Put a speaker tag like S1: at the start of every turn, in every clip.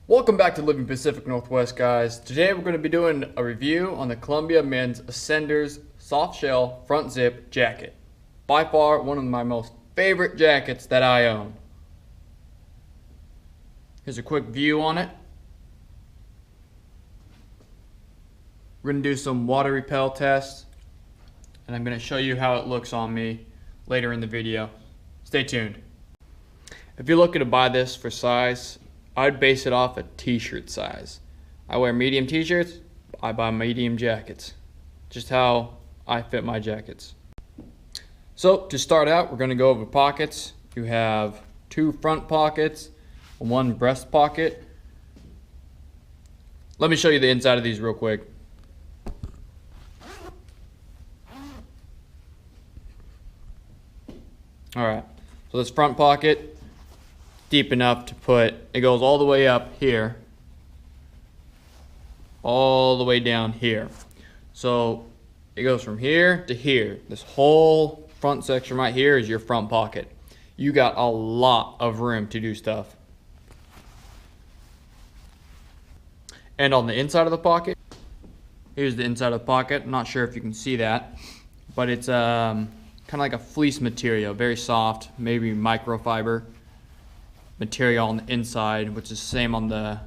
S1: Welcome back to Living Pacific Northwest, guys. Today we're going to be doing a review on the Columbia Men's Ascenders Softshell Front Zip Jacket. By far one of my most favorite jackets that I own. Here's a quick view on it. We're going to do some water repel tests, and I'm going to show you how it looks on me later in the video. Stay tuned. If you're looking to buy this for size, I'd base it off a t-shirt size. I wear medium t-shirts, I buy medium jackets. Just how I fit my jackets. So to start out, we're going to go over pockets. You have 2 front pockets, 1 breast pocket. Let me show you the inside of these real quick. Alright, so this front pocket, deep enough to put, it goes all the way up here, all the way down here. So it goes from here to here. This whole front section right here is your front pocket. You got a lot of room to do stuff. And on the inside of the pocket, here's the inside of the pocket. I'm not sure if you can see that, but it's kind of like a fleece material, very soft, maybe microfiber material on the inside, which is the same on the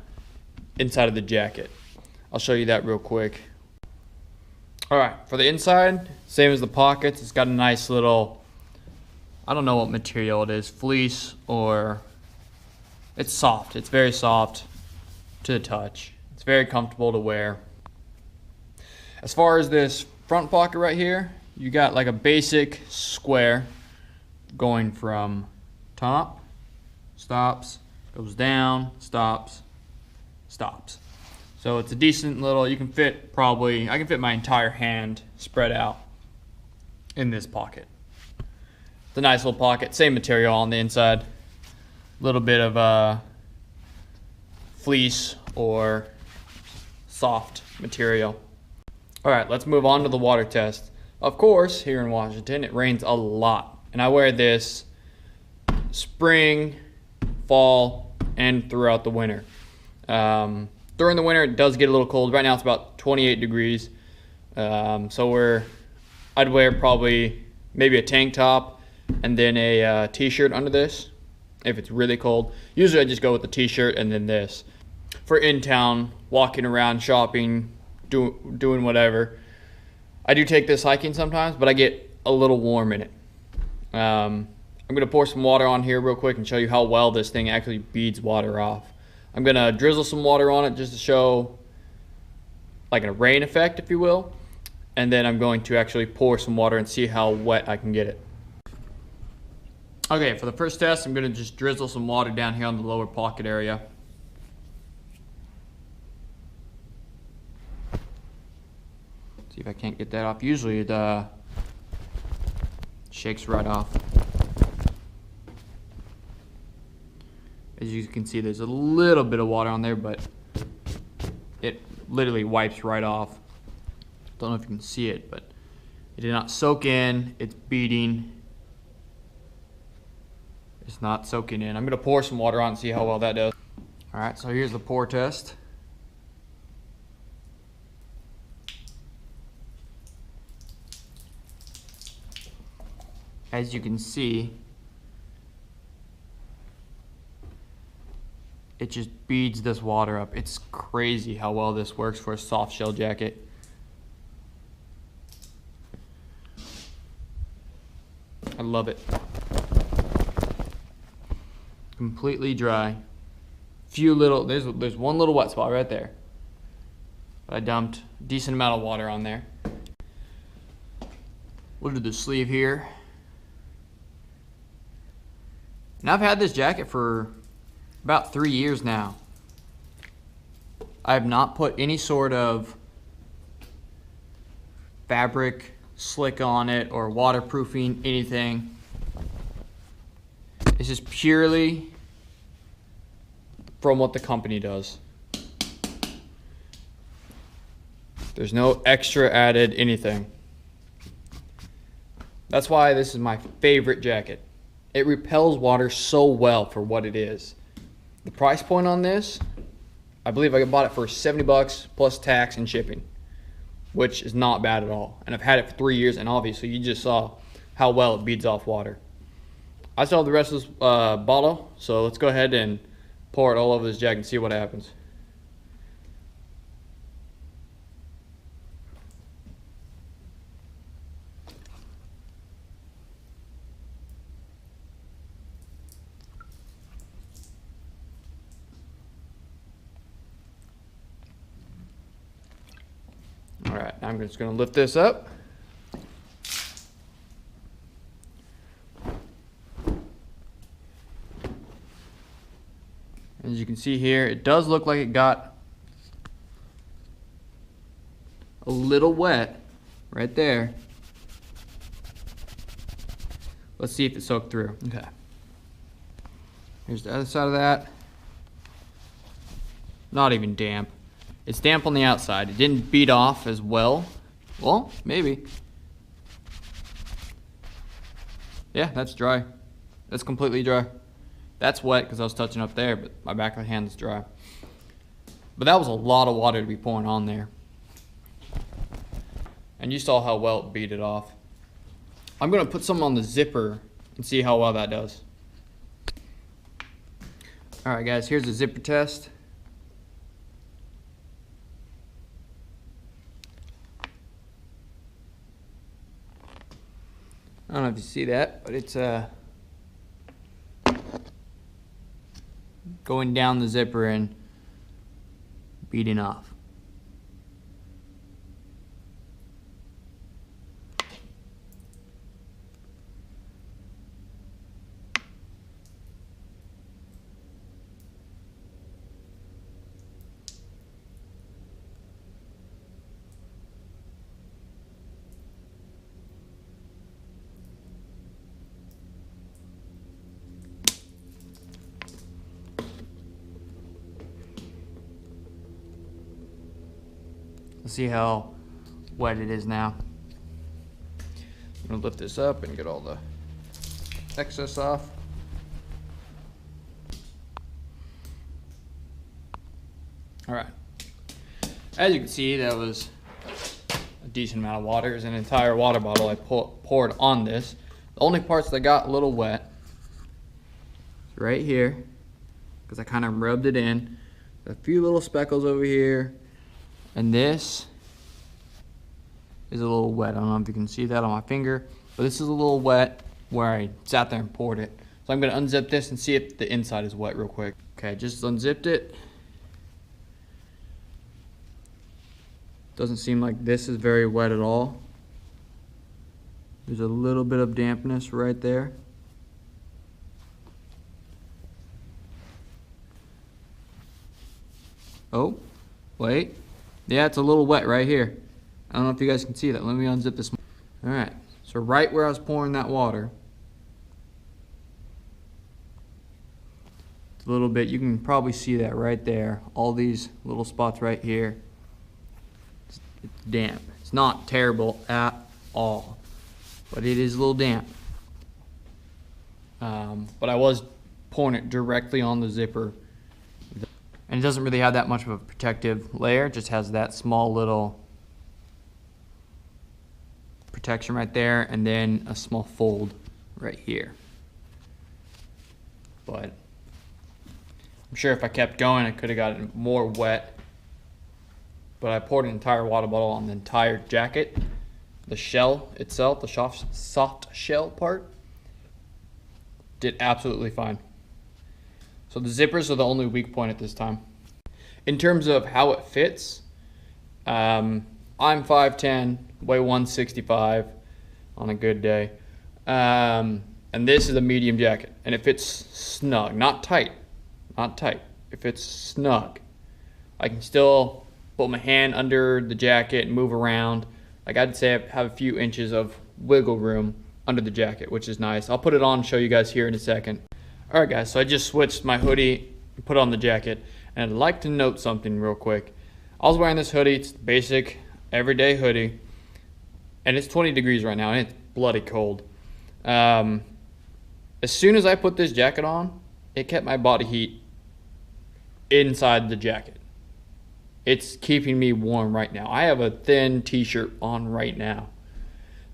S1: inside of the jacket. I'll show you that real quick. Alright, for the inside, same as the pockets, it's got a nice little, I don't know what material it is, fleece, or it's soft. It's very soft to the touch. It's very comfortable to wear. As far as this front pocket right here, you got like a basic square going from top, stops, goes down, stops, stops. So it's a decent little, you can fit probably, I can fit my entire hand spread out in this pocket. It's a nice little pocket, same material on the inside. A little bit of fleece or soft material. Alright, let's move on to the water test. Of course, here in Washington, it rains a lot. And I wear this spring, fall, and throughout the winter. During the winter, it does get a little cold. Right now, it's about 28 degrees. So I'd wear probably maybe a tank top and then a t-shirt under this if it's really cold. Usually, I just go with the t-shirt and then this. For in town, walking around, shopping, doing whatever. I do take this hiking sometimes, but I get a little warm in it. I'm going to pour some water on here real quick and show you how well this thing actually beads water off. I'm going to drizzle some water on it just to show like a rain effect, if you will. And then I'm going to actually pour some water and see how wet I can get it. Okay, for the first test, I'm going to just drizzle some water down here on the lower pocket area. See if I can't get that off. Usually it shakes right off. As you can see, there's a little bit of water on there, but it literally wipes right off. Don't know if you can see it, but it did not soak in. It's beading. It's not soaking in. I'm going to pour some water on and see how well that does. Alright, so here's the pour test. As you can see, it just beads this water up. It's crazy how well this works for a soft shell jacket. I love it. Completely dry. There's one little wet spot right there. But I dumped a decent amount of water on there. We'll do the sleeve here. And I've had this jacket for about 3 years now. I have not put any sort of fabric slick on it or waterproofing anything. It's just purely from what the company does. There's no extra added anything. That's why this is my favorite jacket. It repels water so well for what it is. The price point on this I believe I bought it for 70 bucks plus tax and shipping, which is not bad at all. And I've had it for 3 years, and obviously you just saw how well it beads off water. I still have the rest of this bottle, so let's go ahead and pour it all over this jacket and see what happens. Alright, I'm just going to lift this up. As you can see here, it does look like it got a little wet right there. Let's see if it soaked through. Okay. Here's the other side of that. Not even damp. It's damp on the outside. It didn't beat off as well. Well, maybe. Yeah, that's dry. That's completely dry. That's wet because I was touching up there, but my back of the hand is dry. But that was a lot of water to be pouring on there. And you saw how well it beat it off. I'm going to put some on the zipper and see how well that does. Alright guys, here's the zipper test. I don't know if you see that, but it's going down the zipper and beating off. Let's see how wet it is now. I'm gonna lift this up and get all the excess off. All right. As you can see, that was a decent amount of water. There's an entire water bottle I poured on this. The only parts that got a little wet is right here, because I kind of rubbed it in. A few little speckles over here. And this is a little wet. I don't know if you can see that on my finger, but this is a little wet where I sat there and poured it. So I'm going to unzip this and see if the inside is wet real quick. Okay, just unzipped it. Doesn't seem like this is very wet at all. There's a little bit of dampness right there. Oh, wait. Yeah, it's a little wet right here. I don't know if you guys can see that. Let me unzip this. All right, so right where I was pouring that water, it's a little bit, you can probably see that right there. All these little spots right here. It's damp. It's not terrible at all, but it is a little damp. But I was pouring it directly on the zipper. And it doesn't really have that much of a protective layer. It just has that small little protection right there, and then a small fold right here. But I'm sure if I kept going, I could have gotten more wet. But I poured an entire water bottle on the entire jacket. The shell itself, the soft shell part, did absolutely fine. So the zippers are the only weak point at this time. In terms of how it fits, I'm 5'10", weigh 165 on a good day. And this is a medium jacket, and it fits snug, not tight, not tight. It fits snug. I can still put my hand under the jacket and move around. Like I'd say I have a few inches of wiggle room under the jacket, which is nice. I'll put it on and show you guys here in a second. Alright guys, so I just switched my hoodie and put on the jacket, and I'd like to note something real quick. I was wearing this hoodie, it's basic, everyday hoodie, and it's 20 degrees right now, and it's bloody cold. As soon as I put this jacket on, it kept my body heat inside the jacket. It's keeping me warm right now. I have a thin t-shirt on right now.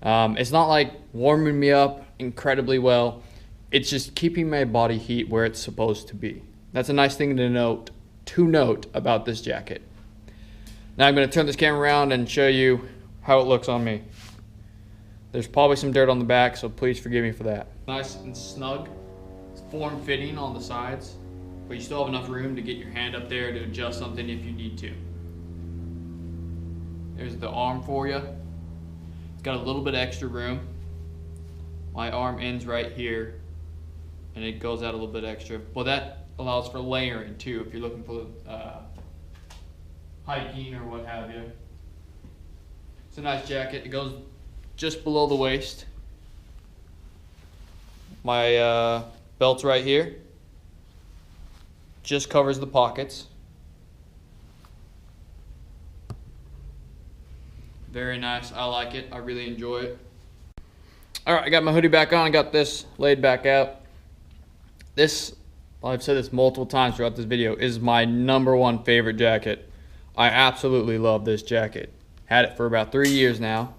S1: It's not like warming me up incredibly well. It's just keeping my body heat where it's supposed to be. That's a nice thing to note about this jacket. Now I'm going to turn this camera around and show you how it looks on me. There's probably some dirt on the back, so please forgive me for that. Nice and snug. It's form-fitting on the sides, but you still have enough room to get your hand up there to adjust something if you need to. There's the arm for you. It's got a little bit extra room. My arm ends right here, and it goes out a little bit extra. Well, that allows for layering too if you're looking for hiking or what have you. It's a nice jacket. It goes just below the waist. My belt's right here. Just covers the pockets. Very nice. I like it. I really enjoy it. Alright, I got my hoodie back on. I got this laid back out. This, I've said this multiple times throughout this video, is my #1 favorite jacket. I absolutely love this jacket. Had it for about 3 years now.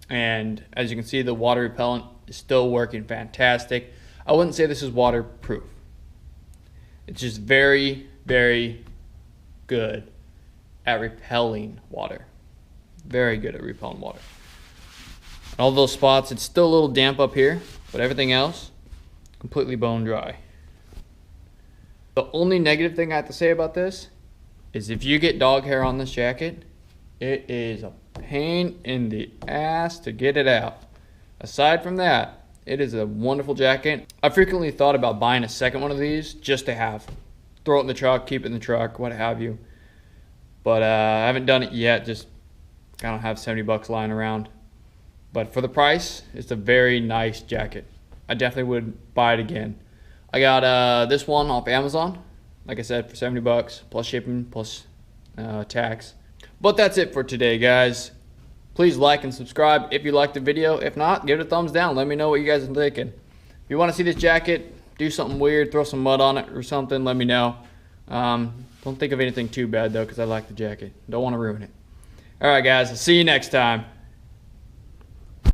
S1: And as you can see, the water repellent is still working fantastic. I wouldn't say this is waterproof. It's just very, very good at repelling water. Very good at repelling water. And all those spots, it's still a little damp up here, but everything else, completely bone dry. The only negative thing I have to say about this is if you get dog hair on this jacket, it is a pain in the ass to get it out. Aside from that, it is a wonderful jacket. I frequently thought about buying a second one of these just to have. Throw it in the truck, keep it in the truck, what have you. But I haven't done it yet, just kind of have 70 bucks lying around. But for the price, it's a very nice jacket. I definitely would buy it again. I got this one off Amazon, like I said, for 70 bucks, plus shipping, plus tax. But that's it for today, guys. Please like and subscribe if you liked the video. If not, give it a thumbs down. Let me know what you guys are thinking. If you want to see this jacket, do something weird, throw some mud on it or something, let me know. Don't think of anything too bad, though, because I like the jacket. Don't want to ruin it. All right, guys. I'll see you next time.